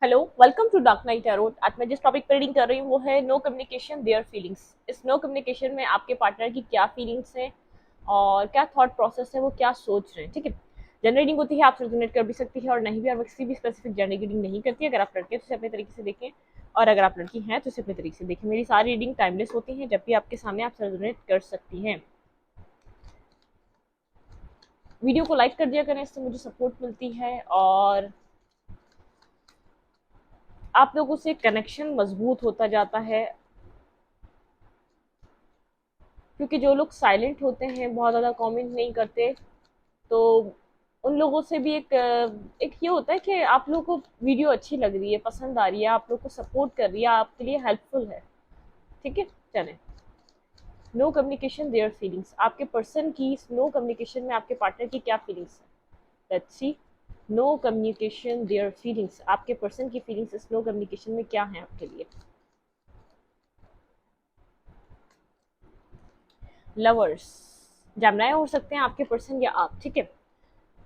Hello, welcome to dark knight tarot. आज मैं जिस टॉपिक पर रीडिंग कर रही हूँ वो है नो कम्युनिकेशन देयर फीलिंग्स। इस नो कम्युनिकेशन में आपके पार्टनर की क्या फीलिंग्स हैं और क्या थॉट प्रोसेस है, वो क्या सोच रहे हैं। ठीक है, जनरल रीडिंग होती है, आप रेजोनेट कर भी सकती है और नहीं भी, और मैं किसी भी स्पेसिफिक जनरल रीडिंग नहीं करती। अगर आप लड़के हैं तो इसे अपने तरीके से देखें, और अगर आप लड़की हैं तो इसे अपने तरीके से देखें। मेरी सारी रीडिंग टाइमलेस होती हैं, जब भी आपके सामने आप रेजोनेट कर सकती हैं। वीडियो को लाइक कर दिया करें, इससे मुझे सपोर्ट मिलती है और आप लोगों से कनेक्शन मजबूत होता जाता है। क्योंकि जो लोग साइलेंट होते हैं, बहुत ज़्यादा कमेंट नहीं करते, तो उन लोगों से भी एक ये होता है कि आप लोगों को वीडियो अच्छी लग रही है, पसंद आ रही है, आप लोग को सपोर्ट कर रही है, आपके लिए हेल्पफुल है। ठीक है, चलें। नो कम्युनिकेशन देयर फीलिंग्स, आपके पर्सन की नो कम्युनिकेशन में आपके पार्टनर की क्या फीलिंग्स है। Let's see. No communication their feelings, आपके पर्सन की फीलिंग्स इस नो कम्युनिकेशन में क्या है आपके लिए। लवर्स, जमनाए हो सकते हैं आपके पर्सन या आप। ठीक है,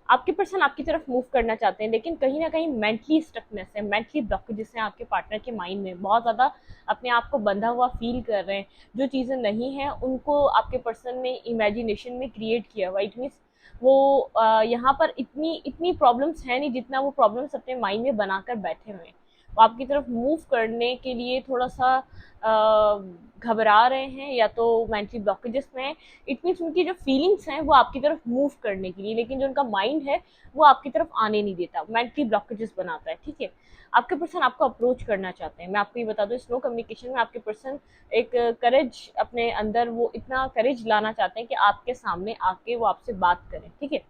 आपके पर्सन आपकी तरफ मूव करना चाहते हैं, लेकिन कहीं ना कहीं मेंटली स्टकनेस है, मेंटली ब्लॉकेजेस हैं आपके पार्टनर के माइंड में। बहुत ज़्यादा अपने आप को बंधा हुआ फील कर रहे हैं। जो चीज़ें नहीं हैं उनको आपके पर्सन ने इमेजिनेशन में क्रिएट किया हुआ। इट मीन्स वो यहाँ पर इतनी इतनी प्रॉब्लम्स है नहीं जितना वो प्रॉब्लम्स अपने माइंड में बनाकर बैठे हुए हैं। वो आपकी तरफ मूव करने के लिए थोड़ा सा घबरा रहे हैं, या तो मेंटली ब्लॉकेजेस में है। इट मीन्स उनकी जो फीलिंग्स हैं वो आपकी तरफ मूव करने के लिए, लेकिन जो उनका माइंड है वो आपकी तरफ आने नहीं देता, मेंटली ब्लॉकेजेस बनाता है। ठीक है, आपके पर्सन आपको अप्रोच करना चाहते हैं। मैं आपको ये बता दूं, स्नो कम्युनिकेशन में आपके पर्सन एक करेज अपने अंदर, वो इतना करेज लाना चाहते हैं कि आपके सामने आके वो आपसे बात करें। ठीक है,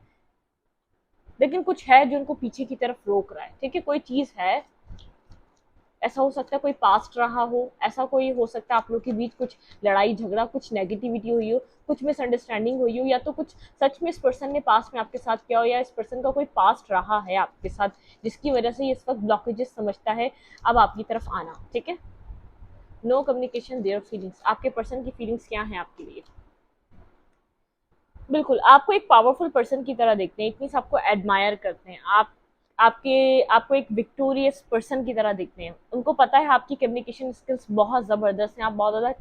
लेकिन कुछ है जो उनको पीछे की तरफ रोक रहा है। ठीक है, कोई चीज़ है, ऐसा हो सकता है कोई पास्ट रहा हो, ऐसा कोई हो सकता है आप लोग के बीच कुछ लड़ाई झगड़ा, कुछ नेगेटिविटी हुई हो, कुछ मिसअंडरस्टैंडिंग हुई हो, या तो कुछ सच में इस पर्सन ने पास्ट में आपके साथ किया हो, या इस पर्सन का कोई पास्ट रहा है आपके साथ, जिसकी वजह से ये इस वक्त ब्लॉकेजेस समझता है अब आपकी तरफ आना। ठीक है, नो कम्युनिकेशन देयर फीलिंग्स, आपके पर्सन की फीलिंग्स क्या है आपके लिए। बिल्कुल, आपको एक पावरफुल पर्सन की तरह देखते हैं। इट मीन्स आपको एडमायर करते हैं। आपको एक विक्टोरियस पर्सन की तरह देखते हैं। उनको पता है आपकी कम्युनिकेशन स्किल्स बहुत ज़बरदस्त हैं, आप बहुत ज़्यादा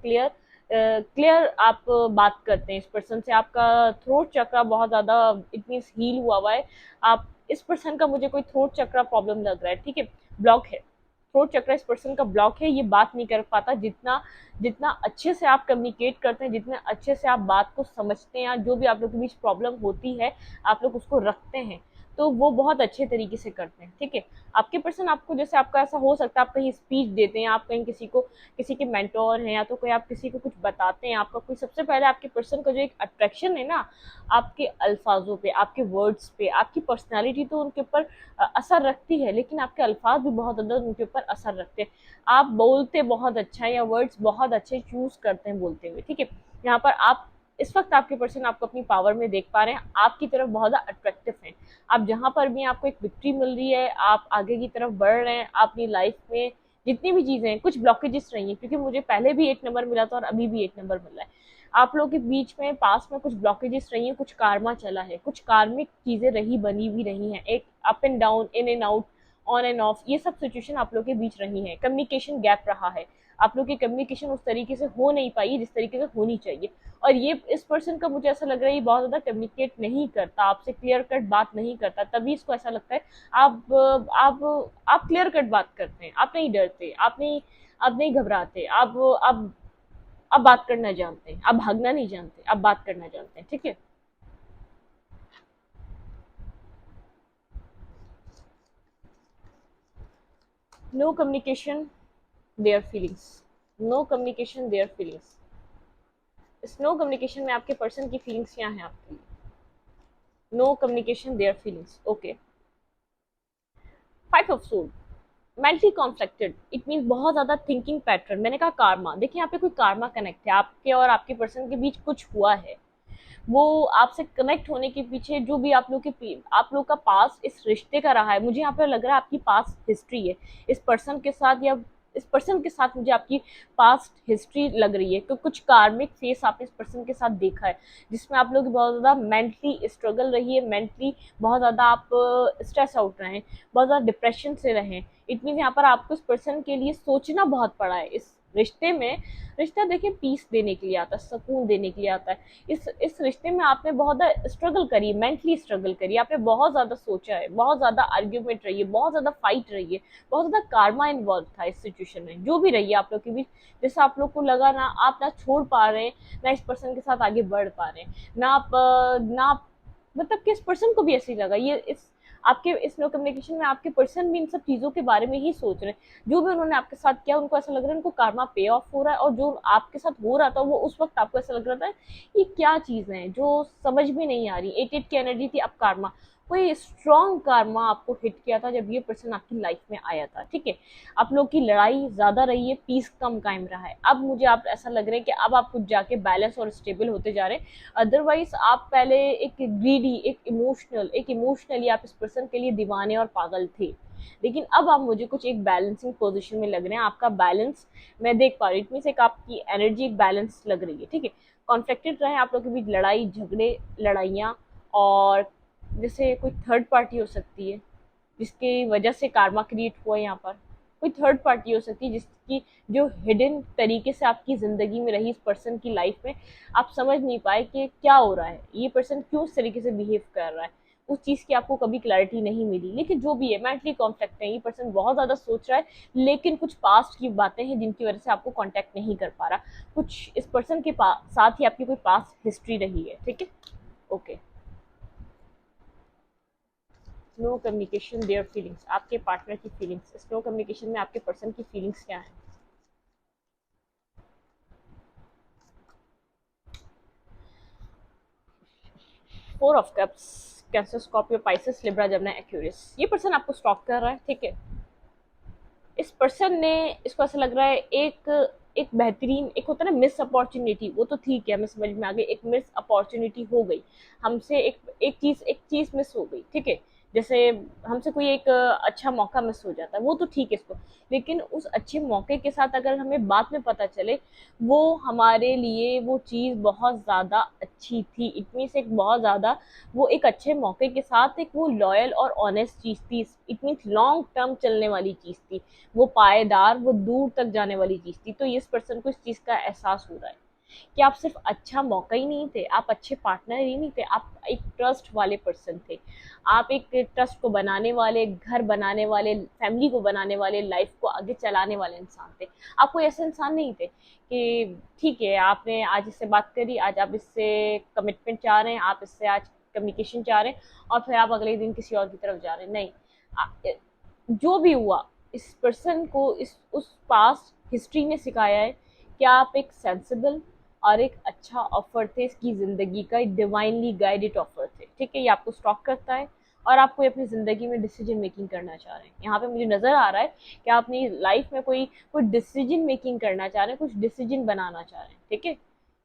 क्लियर आप बात करते हैं इस पर्सन से। आपका थ्रोट चक्रा बहुत ज़्यादा, इट मीन्स हील हुआ है। आप इस पर्सन का, मुझे कोई थ्रोट चक्रा प्रॉब्लम लग रहा है। ठीक है, ब्लॉक है, थ्रोट चक्रा इस पर्सन का ब्लॉक है, ये बात नहीं कर पाता। जितना जितना अच्छे से आप कम्युनिकेट करते हैं, जितने अच्छे से आप बात को समझते हैं, या जो भी आप लोग के बीच प्रॉब्लम होती है आप लोग उसको रखते हैं, तो वो बहुत अच्छे तरीके से करते हैं। ठीक है, आपके पर्सन आपको, जैसे आपका ऐसा हो सकता है आप कहीं स्पीच देते हैं, आप कहीं किसी के मेंटोर हैं, या तो कोई आप किसी को कुछ बताते हैं, आपका कोई, सबसे पहले आपके पर्सन का जो एक अट्रैक्शन है ना, आपके अल्फाजों पे, आपके वर्ड्स पे, आपकी पर्सनालिटी तो उनके ऊपर असर रखती है, लेकिन आपके अल्फाज भी बहुत ज़्यादा उनके ऊपर असर रखते हैं। आप बोलते बहुत अच्छा है, या वर्ड्स बहुत अच्छे चूज करते हैं बोलते हुए। ठीक है, यहाँ पर आप, इस वक्त आपके पर्सन आपको अपनी पावर में देख पा रहे हैं, आपकी तरफ बहुत ज़्यादा अट्रैक्टिव हैं। आप जहाँ पर भी आपको एक विक्ट्री मिल रही है, आप आगे की तरफ बढ़ रहे हैं। आप अपनी लाइफ में जितनी भी चीज़ें हैं, कुछ ब्लॉकेजेस रही हैं, क्योंकि मुझे पहले भी 8 नंबर मिला था और अभी भी 8 नंबर मिला है। आप लोगों के बीच में पास में कुछ ब्लॉकेजेस रही हैं, कुछ कार्मा चला है, कुछ कार्मिक चीज़ें रही बनी भी रही हैं, एक up and down, in and out, on end of, ये सब सिचुएशन आप लोग के बीच रही है। कम्युनिकेशन गैप रहा है, आप लोग की कम्युनिकेशन उस तरीके से हो नहीं पाई जिस तरीके से होनी चाहिए। और ये इस पर्सन का, मुझे ऐसा लग रहा है, ये बहुत ज़्यादा कम्युनिकेट नहीं करता, आपसे क्लियर कट बात नहीं करता, तभी इसको ऐसा लगता है। आप आप क्लियर कट बात करते हैं, आप नहीं डरते, आप नहीं घबराते, आप बात करना जानते हैं, आप भागना नहीं जानते, आप बात करना जानते हैं। ठीक है, no communication their feelings, no communication their feelings, no communication में आपके पर्सन की फीलिंग्स क्या हैं आपके लिए। No communication their feelings, okay. 5 of sword, mentally conflicted, it mean बहुत ज्यादा थिंकिंग पैटर्न। मैंने कहा कार्मा, देखिए यहाँ पे कोई कार्मा कनेक्ट है, आपके और आपके पर्सन के बीच कुछ हुआ है। वो आपसे कनेक्ट होने के पीछे जो भी आप लोग का पास इस रिश्ते का रहा है, मुझे यहाँ पे लग रहा है आपकी पास हिस्ट्री है इस पर्सन के साथ, या इस पर्सन के साथ मुझे आपकी पास्ट हिस्ट्री लग रही है कि कुछ कार्मिक फेस आपने इस पर्सन के साथ देखा है, जिसमें आप लोग बहुत ज़्यादा मेंटली स्ट्रगल रही है, मेंटली बहुत ज़्यादा आप स्ट्रेस आउट रहे हैं, बहुत ज़्यादा डिप्रेशन से रहे। इट मीन यहाँ पर आपको इस पर्सन के लिए सोचना बहुत पड़ा है इस रिश्ते में। रिश्ता देखिए पीस देने के लिए आता है, सुकून देने के लिए आता है। इस रिश्ते में आपने बहुत ज़्यादा स्ट्रगल करी, मेंटली स्ट्रगल करी, आपने बहुत ज़्यादा सोचा है, बहुत ज़्यादा आर्ग्यूमेंट रही है, बहुत ज़्यादा फाइट रही है, बहुत ज़्यादा कार्मा इन्वॉल्व था इस सिचुएशन में, जो भी रही है आप लोग के बीच। जैसे आप लोग को लगा ना आप ना छोड़ पा रहे हैं ना इस पर्सन के साथ आगे बढ़ पा रहे हैं, ना आप मतलब कि इस पर्सन को भी ऐसे ही लगा, ये इस आपके इस नो कम्युनिकेशन में आपके पर्सन भी इन सब चीज़ों के बारे में ही सोच रहे हैं। जो भी उन्होंने आपके साथ किया उनको ऐसा लग रहा है उनको कार्मा पे ऑफ हो रहा है, और जो आपके साथ हो रहा था वो उस वक्त आपको ऐसा लग रहा था ये क्या चीज़ें हैं जो समझ में नहीं आ रही। 88 की एनर्जी थी, अब कार्मा, कोई स्ट्रॉन्ग कार्मा आपको हिट किया था जब ये पर्सन आपकी लाइफ में आया था, ठीक है। आप लोग की लड़ाई ज़्यादा रही है, पीस कम कायम रहा है। अब मुझे आप ऐसा लग रहा है कि अब आप कुछ जाके बैलेंस और स्टेबल होते जा रहे हैं। अदरवाइज आप पहले एक ग्रीडी, एक इमोशनली आप इस पर्सन के लिए दीवाने और पागल थे, लेकिन अब आप मुझे कुछ एक बैलेंसिंग पोजीशन में लग रहे हैं। आपका बैलेंस मैं देख पा रही हूँ, इट मीन्स एक आपकी एनर्जी एक बैलेंस लग रही है, ठीक है। कॉन्फ्लिक्टेड रहे आप लोग के बीच, लड़ाई झगड़े लड़ाइयाँ, और जैसे कोई थर्ड पार्टी हो सकती है जिसकी वजह से कार्मा क्रिएट हुआ है यहाँ पर। कोई थर्ड पार्टी हो सकती है जिसकी जो हिडन तरीके से आपकी ज़िंदगी में रही इस पर्सन की लाइफ में, आप समझ नहीं पाए कि क्या हो रहा है, ये पर्सन क्यों इस तरीके से बिहेव कर रहा है। उस चीज़ की आपको कभी क्लैरिटी नहीं मिली, लेकिन जो भी है मेंटली कॉन्फ्लिक्ट है, ये पर्सन बहुत ज़्यादा सोच रहा है, लेकिन कुछ पास्ट की बातें हैं जिनकी वजह से आपको कांटेक्ट नहीं कर पा रहा। कुछ इस पर्सन के साथ ही आपकी कोई पास्ट हिस्ट्री रही है, ठीक है। Okay, slow communication their feelings, आपके पार्टनर की फीलिंग्स, स्लो कम्युनिकेशन में आपके पर्सन की फीलिंग्स क्या है। 4 of cups, Cancer, Scorpio, Pisces, Libra, Gemini, Aquarius, ये पर्सन आपको स्टॉक कर रहा है, ठीक है। इस पर्सन ने, इसको ऐसा लग रहा है एक बेहतरीन, एक होता है ना मिस अपॉर्चुनिटी, वो तो ठीक है, हमें समझ में आ गई, एक मिस अपॉर्चुनिटी हो गई हमसे, एक चीज मिस हो गई, ठीक है। जैसे हमसे कोई एक अच्छा मौका मिस हो जाता है, वो तो ठीक है इसको, लेकिन उस अच्छे मौके के साथ अगर हमें बाद में पता चले वो हमारे लिए वो चीज़ बहुत ज़्यादा अच्छी थी, इट मीन्स एक बहुत ज़्यादा वो एक अच्छे मौके के साथ एक वो लॉयल और ऑनेस्ट चीज़ थी, इट मीन्स लॉन्ग टर्म चलने वाली चीज़ थी, वो पायेदार, वो दूर तक जाने वाली चीज़ थी। तो इस पर्सन को इस चीज़ का एहसास हो रहा है कि आप सिर्फ अच्छा मौका ही नहीं थे, आप अच्छे पार्टनर ही नहीं थे, आप एक ट्रस्ट वाले पर्सन थे, आप एक ट्रस्ट को बनाने वाले, घर बनाने वाले, फैमिली को बनाने वाले, लाइफ को आगे चलाने वाले इंसान थे। आप कोई ऐसे इंसान नहीं थे कि ठीक है आपने आज इससे बात करी, आज आप इससे कमिटमेंट चाह रहे हैं, आप इससे आज कम्युनिकेशन चाह रहे हैं और फिर आप अगले दिन किसी और की तरफ जा रहे हैं, नहीं। जो भी हुआ इस पर्सन को इस उस पास्ट हिस्ट्री ने सिखाया है कि आप एक सेंसिबल और एक अच्छा ऑफर थे इसकी ज़िंदगी का, एक डिवाइनली गाइडेड ऑफर थे, ठीक है। ये आपको स्टॉक करता है और आप कोई अपनी ज़िंदगी में डिसीजन मेकिंग करना चाह रहे हैं। यहाँ पे मुझे नज़र आ रहा है कि आप अपनी लाइफ में कोई कोई डिसीजन मेकिंग करना चाह रहे हैं, कुछ डिसीजन बनाना चाह रहे हैं, ठीक है।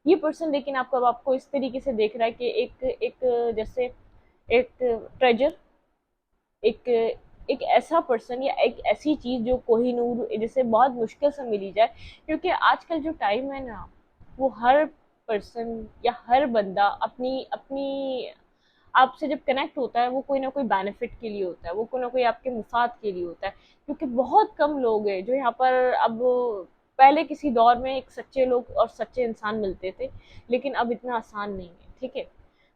ये पर्सन लेकिन आपको अब आपको इस तरीके से देख रहा है कि एक जैसे एक ट्रेजर, एक एक ऐसा पर्सन या एक ऐसी चीज़ जो कोहिनूर जैसे बहुत मुश्किल से मिली जाए, क्योंकि आजकल जो टाइम है ना वो हर पर्सन या हर बंदा अपनी अपनी आपसे जब कनेक्ट होता है वो कोई ना कोई बेनिफिट के लिए होता है, वो कोई ना कोई आपके मुफाद के लिए होता है, क्योंकि बहुत कम लोग हैं जो यहाँ पर अब, पहले किसी दौर में एक सच्चे लोग और सच्चे इंसान मिलते थे, लेकिन अब इतना आसान नहीं है, ठीक है।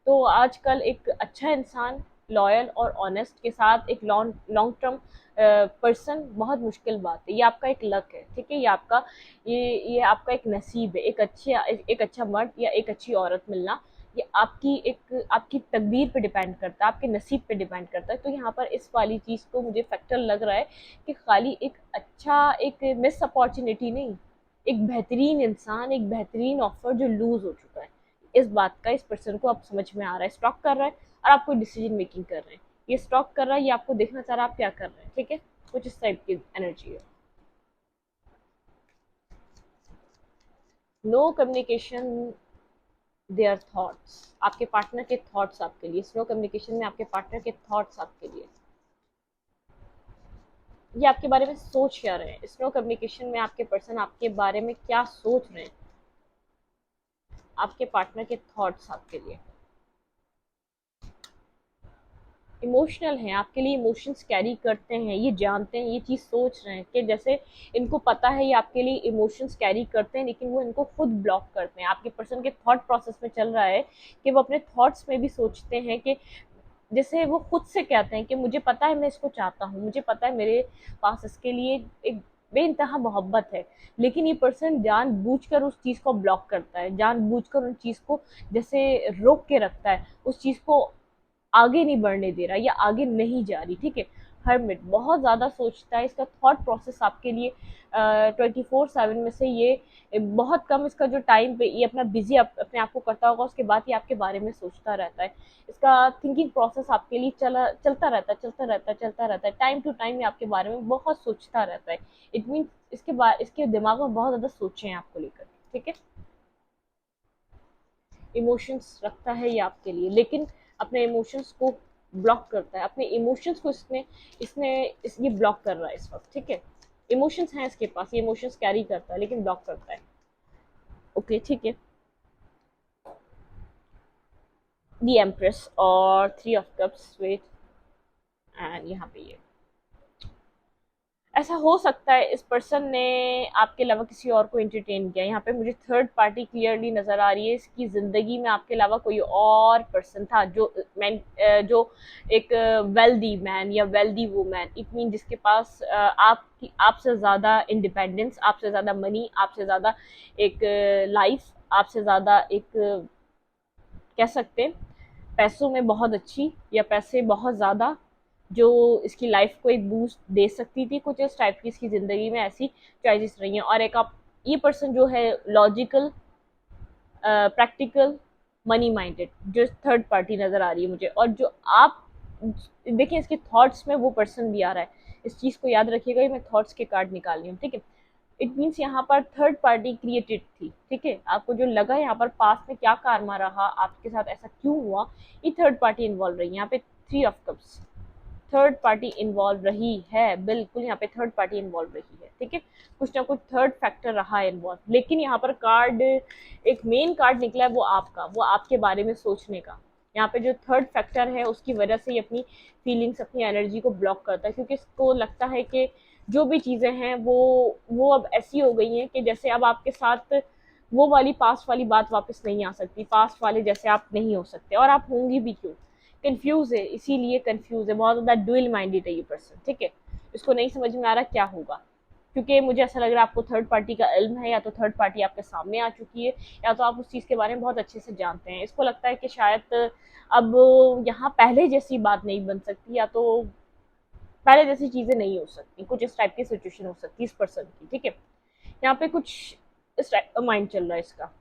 तो आजकल एक अच्छा इंसान लॉयल और ऑनेस्ट के साथ एक लॉन्ग लॉन्ग टर्म पर्सन बहुत मुश्किल बात है, ये आपका एक लक है, ठीक है। ये आपका एक नसीब है, एक अच्छा मर्द या एक अच्छी औरत मिलना, ये आपकी तकदीर पे डिपेंड करता है, आपके नसीब पे डिपेंड करता है। तो यहाँ पर इस वाली चीज़ को मुझे फैक्टर लग रहा है कि खाली एक अच्छा एक मिस अपॉर्चुनिटी नहीं, एक बेहतरीन इंसान, एक बेहतरीन ऑफर जो लूज हो चुका है, इस बात का इस पर्सन को अब समझ में आ रहा है, स्टॉक कर रहा है और आप कोई डिसीजन मेकिंग कर रहे हैं, ये स्टॉक कर रहा है, ये आपको देखना चाह रहा है आप क्या कर रहे हैं, ठीक है। कुछ इस टाइप की एनर्जी है। नो कम्युनिकेशन देयर थॉट्स, आपके पार्टनर के थॉट्स आपके लिए, स्लो कम्युनिकेशन में आपके पार्टनर के थॉट्स आपके लिए। ये आपके बारे में सोच क्या रहे हैं, इस नो कम्युनिकेशन में आपके पर्सन आपके बारे में क्या सोच रहे हैं, आपके पार्टनर के थॉट्स आपके लिए इमोशनल हैं, आपके लिए इमोशंस कैरी करते हैं, ये जानते हैं, ये चीज़ सोच रहे हैं कि जैसे इनको पता है ये आपके लिए इमोशंस कैरी करते हैं, लेकिन वो इनको खुद ब्लॉक करते हैं। आपके पर्सन के थॉट प्रोसेस में चल रहा है कि वो अपने थॉट्स में भी सोचते हैं कि जैसे वो खुद से कहते हैं कि मुझे पता है मैं इसको चाहता हूँ, मुझे पता है मेरे पास इसके लिए एक बेइंतहा मोहब्बत है, लेकिन ये पर्सन जानबूझकर उस चीज़ को ब्लॉक करता है, जानबूझकर उन चीज़ को जैसे रोक के रखता है, उस चीज़ को आगे नहीं बढ़ने दे रहा या आगे नहीं जा रही, ठीक है। हर्मिट बहुत ज़्यादा सोचता है, इसका थॉट प्रोसेस आपके लिए 24/7 में से ये बहुत कम इसका जो टाइम पे ये अपना बिजी अपने आप को करता होगा, उसके बाद ये आपके बारे में सोचता रहता है। इसका थिंकिंग प्रोसेस आपके लिए चलता रहता है, चलता रहता है, चलता रहता है, टाइम टू टाइम ये आपके बारे में बहुत सोचता रहता है। इट मीन्स इसके दिमाग में बहुत ज़्यादा सोचे हैं आपको लेकर, ठीक है। इमोशंस रखता है ये आपके लिए, लेकिन अपने इमोशंस को ब्लॉक करता है, अपने इमोशंस को इसने इसने ये ब्लॉक कर रहा है इस वक्त, ठीक है। इमोशंस हैं इसके पास, ये इमोशंस कैरी करता है लेकिन ब्लॉक करता है। ओके, ठीक है। दी एम्प्रेस और 3 ऑफ कप्स, वेट, एंड यहाँ पे ये ऐसा हो सकता है इस पर्सन ने आपके अलावा किसी और को एंटरटेन किया। यहाँ पे मुझे थर्ड पार्टी क्लियरली नजर आ रही है, इसकी जिंदगी में आपके अलावा कोई और पर्सन था जो मैन जो एक वेल्दी मैन या वेल्दी वुमैन, इट मीन जिसके पास आपसे ज्यादा इंडिपेंडेंस, आपसे ज्यादा मनी, आपसे ज्यादा एक लाइफ, आपसे ज्यादा एक कह सकते हैं पैसों में बहुत अच्छी या पैसे बहुत ज़्यादा जो इसकी लाइफ को एक बूस्ट दे सकती थी, कुछ इस टाइप की इसकी ज़िंदगी में ऐसी चॉइसेस रही हैं। और एक आप ये पर्सन जो है लॉजिकल, प्रैक्टिकल, मनी माइंडेड, जो थर्ड पार्टी नज़र आ रही है मुझे। और जो आप देखिए इसके थॉट्स में वो पर्सन भी आ रहा है, इस चीज़ को याद रखिएगा, ये मैं थॉट्स के कार्ड निकाल रही हूँ, ठीक है। इट मीन्स यहाँ पर थर्ड पार्टी क्रिएटेड थी, ठीक है। आपको जो लगा यहाँ पर पास्ट में क्या कारनामा रहा, आपके साथ ऐसा क्यों हुआ, ये थर्ड पार्टी इन्वॉल्व रही है। यहाँ पे 3 of cups, third party involve रही है, बिल्कुल यहाँ पे थर्ड पार्टी इन्वॉल्व रही है, ठीक है। कुछ ना कुछ थर्ड फैक्टर रहा है इन्वॉल्व, लेकिन यहाँ पर कार्ड एक मेन कार्ड निकला है वो आपका, वो आपके बारे में सोचने का। यहाँ पे जो थर्ड फैक्टर है उसकी वजह से ये अपनी फीलिंग्स, अपनी एनर्जी को ब्लॉक करता है, क्योंकि इसको लगता है कि जो भी चीज़ें हैं वो अब ऐसी हो गई हैं कि जैसे अब आपके साथ वो वाली पास्ट वाली बात वापस नहीं आ सकती, पास्ट वाले जैसे आप नहीं हो सकते, और आप होंगी भी क्यों। कंफ्यूज है, इसीलिए कंफ्यूज है, बहुत ज़्यादा डुअल माइंडेड है ये पर्सन, ठीक है। इसको नहीं समझ में आ रहा क्या होगा, क्योंकि मुझे ऐसा लग रहा है आपको थर्ड पार्टी का इल्म है, या तो थर्ड पार्टी आपके सामने आ चुकी है, या तो आप उस चीज़ के बारे में बहुत अच्छे से जानते हैं। इसको लगता है कि शायद अब यहाँ पहले जैसी बात नहीं बन सकती, या तो पहले जैसी चीज़ें नहीं हो सकती, कुछ इस टाइप की सिचुएशन हो सकती है इस पर्सन की, ठीक है। यहाँ पे कुछ इस टाइप का माइंड चल रहा है इसका,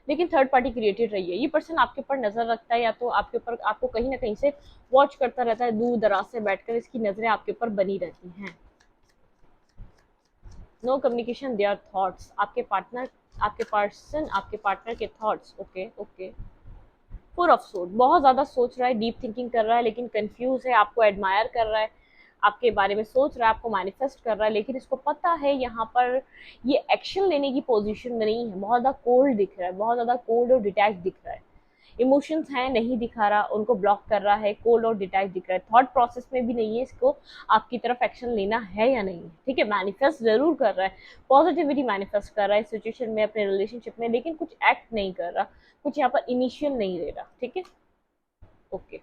लेकिन थर्ड पार्टी क्रिएटेड रही है। ये पर्सन आपके ऊपर नजर रखता है, या तो आपके ऊपर आपको कहीं ना कहीं से वॉच करता रहता है, दूर दराज से बैठकर इसकी नजरें आपके ऊपर बनी रहती हैं। नो कम्युनिकेशन, देयर थॉट्स, आपके पर्सन आपके पार्टनर के thoughts, okay okay. Full of सोच, बहुत ज्यादा सोच रहा है, डीप थिंकिंग कर रहा है, लेकिन कंफ्यूज है, आपको एडमायर कर रहा है, आपके बारे में सोच रहा है, आपको मैनिफेस्ट कर रहा है, लेकिन इसको पता है यहाँ पर ये एक्शन लेने की पोजीशन में नहीं है, बहुत ज्यादा कोल्ड दिख रहा है, बहुत ज्यादा कोल्ड और डिटैच दिख रहा है। इमोशंस हैं नहीं दिखा रहा, उनको ब्लॉक कर रहा है, कोल्ड और डिटैच दिख रहा है, थॉट प्रोसेस में भी नहीं है इसको आपकी तरफ एक्शन लेना है या नहीं है, ठीक है। मैनिफेस्ट जरूर कर रहा है, पॉजिटिविटी मैनिफेस्ट कर रहा है सिचुएशन में, अपने रिलेशनशिप में, लेकिन कुछ एक्ट नहीं कर रहा, कुछ यहाँ पर इनिशियल नहीं ले रहा, ठीक है। ओके,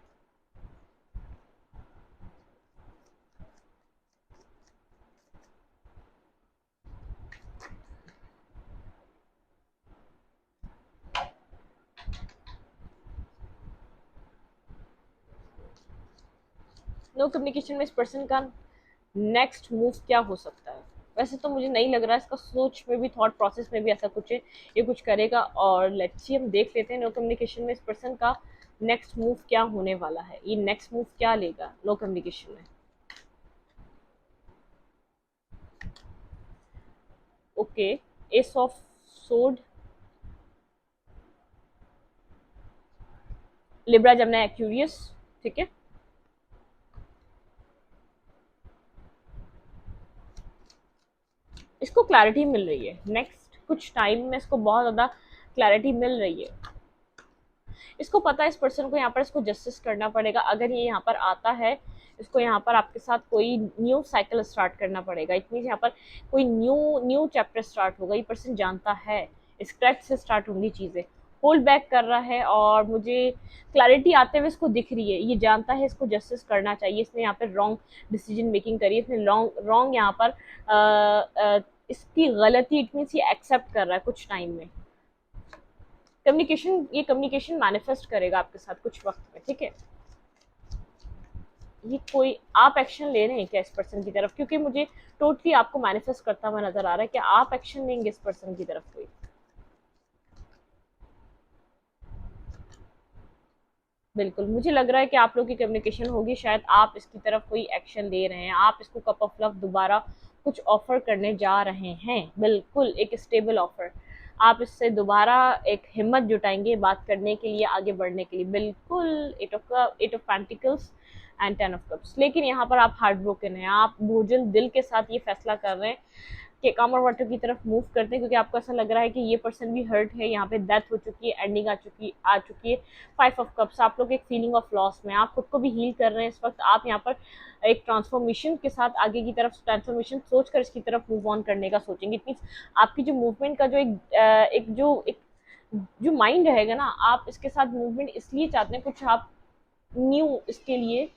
नो कम्युनिकेशन में इस पर्सन का नेक्स्ट मूव क्या हो सकता है। वैसे तो मुझे नहीं लग रहा है, इसका सोच में भी, थॉट प्रोसेस में भी ऐसा कुछ है, ये कुछ करेगा। और लेट्स सी, हम देख लेते हैं नो कम्युनिकेशन में इस पर्सन का नेक्स्ट मूव क्या होने वाला है, ये नेक्स्ट मूव क्या लेगा नो कम्युनिकेशन में। ओके, एस ऑफ सोड, लिब्रा जमना एक्यूरियस, ठीक है। इसको क्लैरिटी मिल रही है, नेक्स्ट कुछ टाइम में इसको बहुत ज़्यादा क्लैरिटी मिल रही है। इसको पता है इस पर्सन को यहाँ पर इसको जस्टिस करना पड़ेगा। अगर ये यहाँ पर आता है, इसको यहाँ पर आपके साथ कोई न्यू साइकिल स्टार्ट करना पड़ेगा। इट मीन्स यहाँ पर कोई न्यू चैप्टर स्टार्ट होगा। ये पर्सन जानता है स्क्रैच से स्टार्ट होंगी चीज़ें। होल्ड बैक कर रहा है और मुझे क्लैरिटी आते हुए इसको दिख रही है। ये जानता है इसको जस्टिस करना चाहिए। इसने यहाँ पर रॉन्ग डिसीजन मेकिंग करी, इसने रॉन्ग यहाँ पर इसकी गलती, इट मीन्स ये एक्सेप्ट कर रहा है कुछ टाइम में। कम्युनिकेशन, ये कम्युनिकेशन मैनिफेस्ट करेगा आपके साथ कुछ वक्त में, ठीक है। ये कोई आप एक्शन ले रहे हैं क्या इस पर्सन की तरफ, क्योंकि मुझे टोटली आपको मैनिफेस्ट करता हुआ नजर आ रहा है कि आप एक्शन लेंगे इस पर्सन की तरफ कोई। बिल्कुल मुझे लग रहा है कि आप लोग की कम्युनिकेशन होगी, शायद आप इसकी तरफ कोई एक्शन ले रहे हैं। आप इसको कप ऑफ लव दोबारा कुछ ऑफर करने जा रहे हैं, बिल्कुल एक स्टेबल ऑफर। आप इससे दोबारा एक हिम्मत जुटाएंगे बात करने के लिए, आगे बढ़ने के लिए, बिल्कुल। Eight of pentacles and 10 of cups. लेकिन यहाँ पर आप हार्ट ब्रोकन हैं, आप भोजन दिल के साथ ये फैसला कर रहे हैं कि काम और वाटर की तरफ मूव करते हैं, क्योंकि आपको ऐसा लग रहा है कि ये पर्सन भी हर्ट है। यहाँ पे डेथ हो चुकी है, एंडिंग आ चुकी है। 5 ऑफ कप्स, आप लोग एक फीलिंग ऑफ लॉस में, आप खुद को भी हील कर रहे हैं इस वक्त। आप यहाँ पर एक ट्रांसफॉर्मेशन के साथ आगे की तरफ, ट्रांसफॉर्मेशन सोच कर इसकी तरफ मूव ऑन करने का सोचेंगे। इट मीन्स आपकी जो मूवमेंट का जो एक जो माइंड रहेगा ना, आप इसके साथ मूवमेंट इसलिए चाहते हैं, कुछ आप न्यू इसके लिए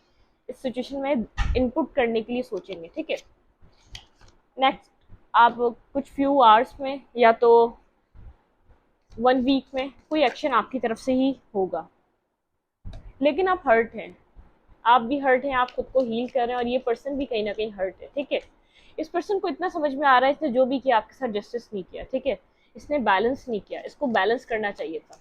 इस सिचुएशन में इनपुट करने के लिए सोचेंगे, ठीक है। नेक्स्ट, आप कुछ फ्यू आवर्स में या तो 1 वीक में कोई एक्शन आपकी तरफ से ही होगा। लेकिन आप हर्ट हैं, आप भी हर्ट हैं, आप खुद को हील कर रहे हैं और ये पर्सन भी कहीं ना कहीं हर्ट है, ठीक है। इस पर्सन को इतना समझ में आ रहा है इसने जो भी किया आपके साथ जस्टिस नहीं किया, ठीक है। इसने बैलेंस नहीं किया, इसको बैलेंस करना चाहिए था।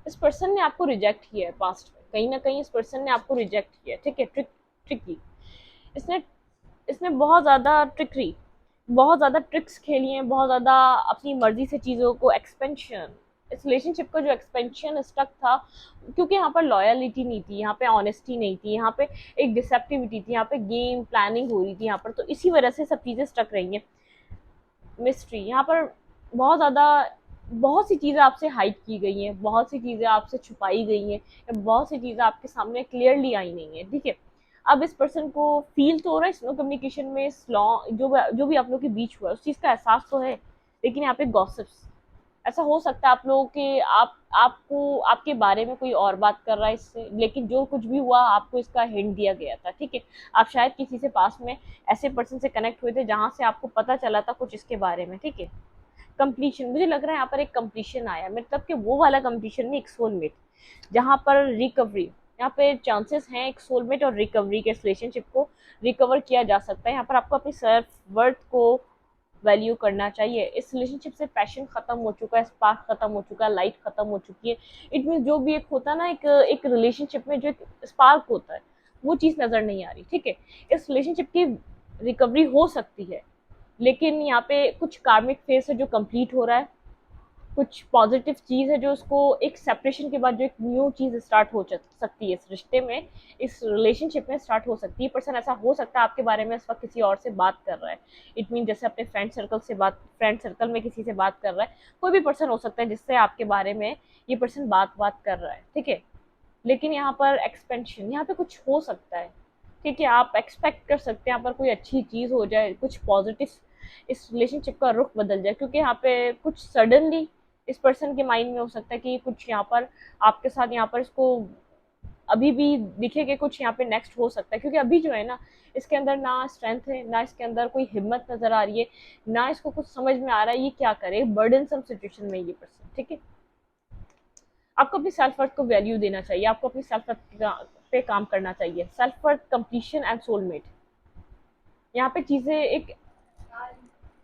इस पर्सन ने आपको रिजेक्ट किया है पास्ट में, कहीं ना कहीं इस पर्सन ने आपको रिजेक्ट किया है, ठीक है। ट्रिकी, इसने इसने बहुत ज़्यादा ट्रिकरी, बहुत ज़्यादा ट्रिक्स खेली हैं, बहुत ज़्यादा अपनी मर्जी से चीज़ों को एक्सपेंशन, इस रिलेशनशिप का जो एक्सपेंशन स्टक था, क्योंकि यहाँ पर लॉयलिटी नहीं थी, यहाँ पे ऑनेस्टी नहीं थी, यहाँ पे एक डिसेप्टिविटी थी, यहाँ पे गेम प्लानिंग हो रही थी यहाँ पर, तो इसी वजह से सब चीज़ें स्टक रही हैं। मिस्ट्री, यहाँ पर बहुत ज़्यादा, बहुत सी चीज़ें आपसे हाइड की गई हैं, बहुत सी चीज़ें आपसे छुपाई गई हैं, बहुत सी चीज़ें आपके सामने क्लियरली आई नहीं है, ठीक है। अब इस पर्सन को फील तो हो रहा है स्लो कम्युनिकेशन में, जो भी आप लोग के बीच हुआ है उस चीज़ का एहसास तो है, लेकिन यहाँ पे गॉसिप्स, ऐसा हो सकता है आप लोगों के आपको आपके बारे में कोई और बात कर रहा है इससे, लेकिन जो कुछ भी हुआ आपको इसका हिंट दिया गया था, ठीक है। आप शायद किसी से पास में ऐसे पर्सन से कनेक्ट हुए थे जहां से आपको पता चला था कुछ इसके बारे में, ठीक है। कंप्लीशन, मुझे लग रहा है यहाँ पर एक कंप्लीशन आया, मतलब कि वो वाला कंप्लीशन नहीं, एक सोलमेट, जहाँ पर रिकवरी, यहाँ पे चांसेस हैं एक सोलमेट और रिकवरी के रिलेशनशिप को रिकवर किया जा सकता है। यहाँ पर आपको अपनी सेल्फ वर्थ को वैल्यू करना चाहिए। इस रिलेशनशिप से पैशन खत्म हो चुका है, स्पार्क खत्म हो चुका है, लाइट खत्म हो चुकी है। इट मीन जो भी एक होता है ना, एक रिलेशनशिप में जो एक स्पार्क होता है, वो चीज़ नज़र नहीं आ रही, ठीक है। इस रिलेशनशिप की रिकवरी हो सकती है, लेकिन यहाँ पे कुछ कार्मिक फेस है जो कंप्लीट हो रहा है, कुछ पॉजिटिव चीज़ है जो उसको एक सेपरेशन के बाद जो एक न्यू चीज़ स्टार्ट हो सकती है इस रिश्ते में, इस रिलेशनशिप में स्टार्ट हो सकती है। पर्सन ऐसा हो सकता है आपके बारे में इस वक्त किसी और से बात कर रहा है। इट मीन जैसे अपने फ्रेंड सर्कल में किसी से बात कर रहा है, कोई भी पर्सन हो सकता है जिससे आपके बारे में ये पर्सन बात कर रहा है, ठीक है। लेकिन यहाँ पर एक्सपेंशन, यहाँ पे कुछ हो सकता है, ठीक है। आप एक्सपेक्ट कर सकते हैं यहाँ पर कोई अच्छी चीज़ हो जाए, कुछ पॉजिटिव, इस रिलेशनशिप का रुख बदल जाए, क्योंकि यहाँ पे कुछ सडनली इस पर्सन के माइंड में हो सकता है कि कुछ यहाँ पर आपके साथ, यहाँ पर इसको अभी भी दिखे कि कुछ यहाँ पे नेक्स्ट हो सकता है, क्योंकि अभी जो है ना, इसके अंदर ना स्ट्रेंथ है, ना इसके अंदर कोई हिम्मत नजर आ रही है, ना इसको कुछ समझ में आ रहा है ये क्या करे, बर्डनसम सिचुएशन में ये पर्सन, ठीक है। आपको अपनी सेल्फ वर्थ को वैल्यू देना चाहिए, आपको अपनी सेल्फ वर्थ पे काम करना चाहिए। Self worth, completion and soulmate, यहाँ पे चीजें एक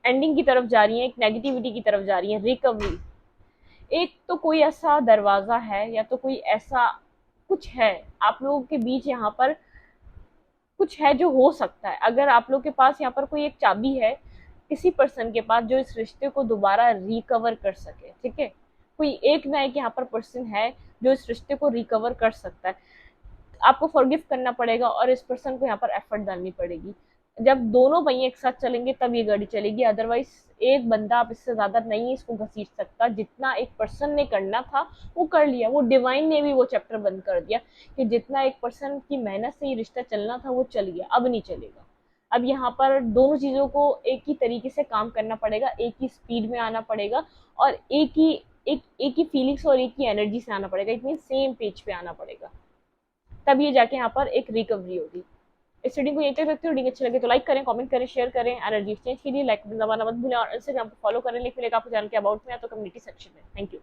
एंडिंग की तरफ जा रही हैं, एक नेगेटिविटी की तरफ जा रही है, रिकवरी। एक तो कोई ऐसा दरवाजा है या तो कोई ऐसा कुछ है आप लोगों के बीच, यहाँ पर कुछ है जो हो सकता है। अगर आप लोग के पास यहाँ पर कोई एक चाबी है किसी पर्सन के पास जो इस रिश्ते को दोबारा रिकवर कर सके, ठीक है। कोई एक ना एक यहाँ पर पर्सन है जो इस रिश्ते को रिकवर कर सकता है। आपको फॉरगिव करना पड़ेगा और इस पर्सन को यहाँ पर एफर्ट डालनी पड़ेगी। जब दोनों पहिए एक साथ चलेंगे तब ये गाड़ी चलेगी, अदरवाइज एक बंदा आप इससे ज्यादा नहीं इसको घसीट सकता। जितना एक पर्सन ने करना था वो कर लिया, वो डिवाइन ने भी वो चैप्टर बंद कर दिया कि जितना एक पर्सन की मेहनत से ये रिश्ता चलना था वो चल गया, अब नहीं चलेगा। अब यहाँ पर दोनों चीजों को एक ही तरीके से काम करना पड़ेगा, एक ही स्पीड में आना पड़ेगा और एक ही फीलिंग्स और एक ही एनर्जी से आना पड़ेगा। इट मीन सेम पेज पे आना पड़ेगा, तब ये जाके यहाँ पर एक रिकवरी होगी। इस रीडिंग को यहीं तक रखते हो। रीडिंग अच्छी लगे तो लाइक करें, कमेंट करें, शेयर करें, एनर्जी एक्सचेंज के लिए लाइक दबाना मत भूलें और इंस्टाग्राम को फॉलो करें। लिंक मिलेगा आपको जानने के अबाउट में या तो कम्युनिटी सेक्शन में। Thank you.